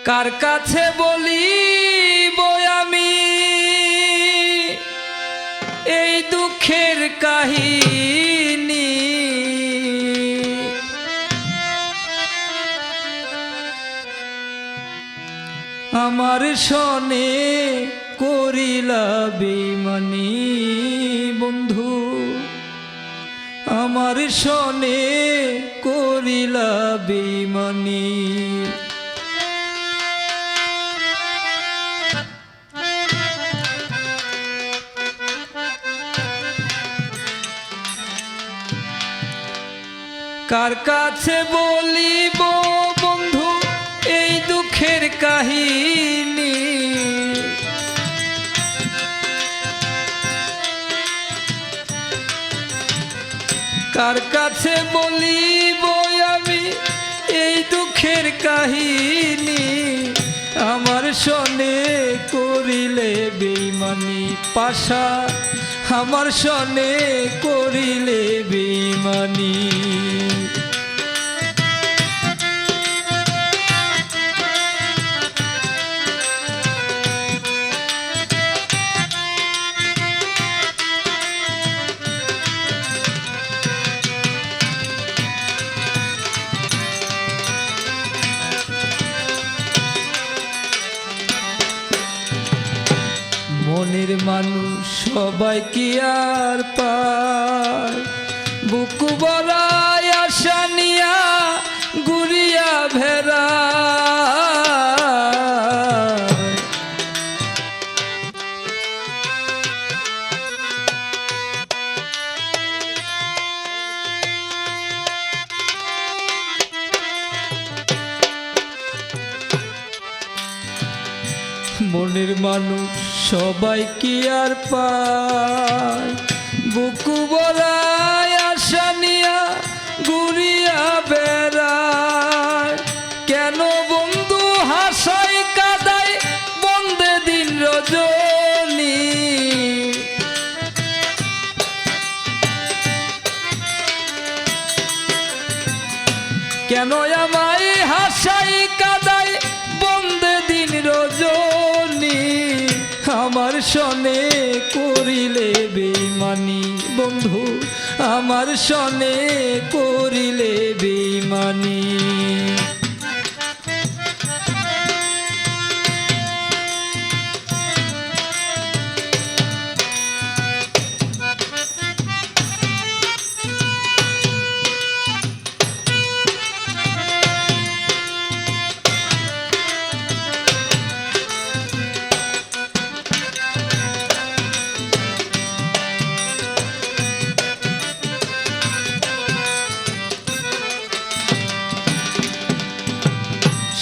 কার কাছে বলিব আমি এই দুঃখের কাহিনী? আমার সনে করিলা বেঈমানি বন্ধু, আমার সনে করিলা বেঈমানি। কার কাছে বলিব বন্ধু এই দুঃখের কাহিনী? কার কাছে বলিব আমি এই দুঃখের কাহিনী? আমার সনে করিলে বেঈমানি পাশা, আমার সনে করিলে বেঈমানি। মনের মানুষ সবাই কি আর পায়? বুক ভরায় আশা নিয়া ঘুরিয়া বেড়ায়। মনের মানুষ সবাই কি আর পায়? বুক ভরায় আশা নিয়া ঘুরিয়া বেড়ায়। কেন বন্ধু হাসাই কাদাই বন্দে দিন রজনী? কেন আমায় হাসাই কাদাই বন্দে দিন রজনী? আমার সনে করিলে বেঈমানি বন্ধু, আমার সনে করিলে বেঈমানি।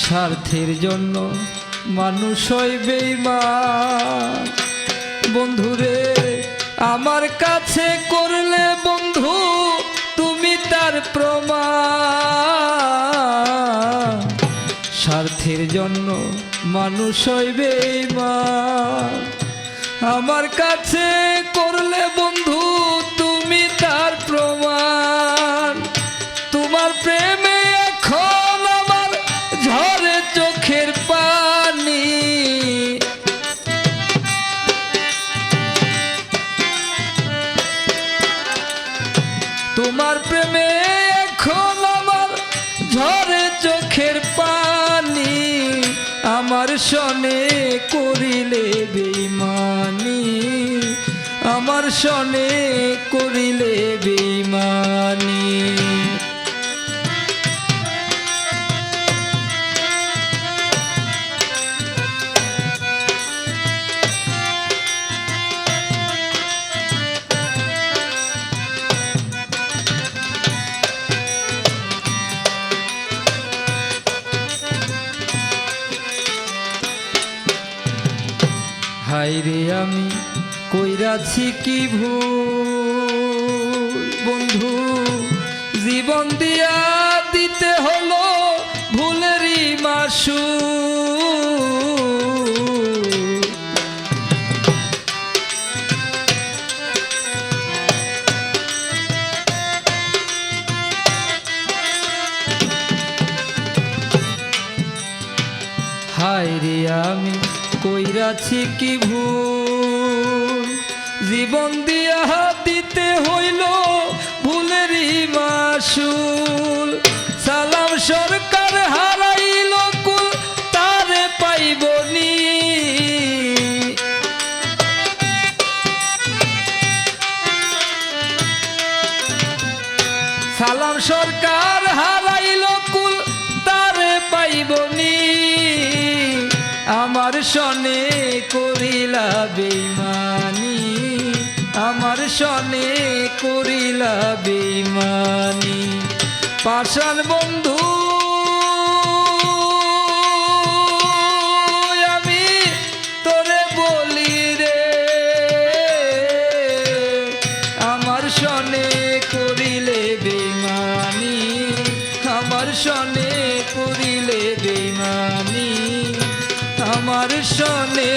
স্বার্থের জন্য মানুষ হয় বেঈমান বন্ধুরে, আমার কাছে করলে বন্ধু তুমি তার প্রমাণ। স্বার্থের জন্য মানুষ হয় বেঈমান, আমার কাছে করলে বন্ধু তুমি তার প্রমাণ। তোমার প্রেমে এখন আমার ঝরে চোখের পানি, তোমার প্রেমে এখন আমার ঝরে চোখের পানি। আমার সনে করিলে বেঈমানি, আমার সনে করিলে বেঈমানি। হায়রে আমি কইরাছি কি ভুল বন্ধু, জীবন দিয়া দিতে হলো ভুলেরই মাসুল। হায় রে আমি কইরাছি কি ভুল, জীবন দিয়া দিতে হইল ভুলেরই মাসুল। সালাম সরকার হারাইল কুল তারে পাইবনি, সালাম সরকার হারাইল কুল তারে পাইবনি। আমার সনে করিলা বেইমানি, আমার সনে করিলা বেইমানি। পাষাণ বন্ধু আমি তোরে বলি রে, আমার সনে করিলে বেইমানি, আমার সনে করিলে বেইমানি, আমার সনে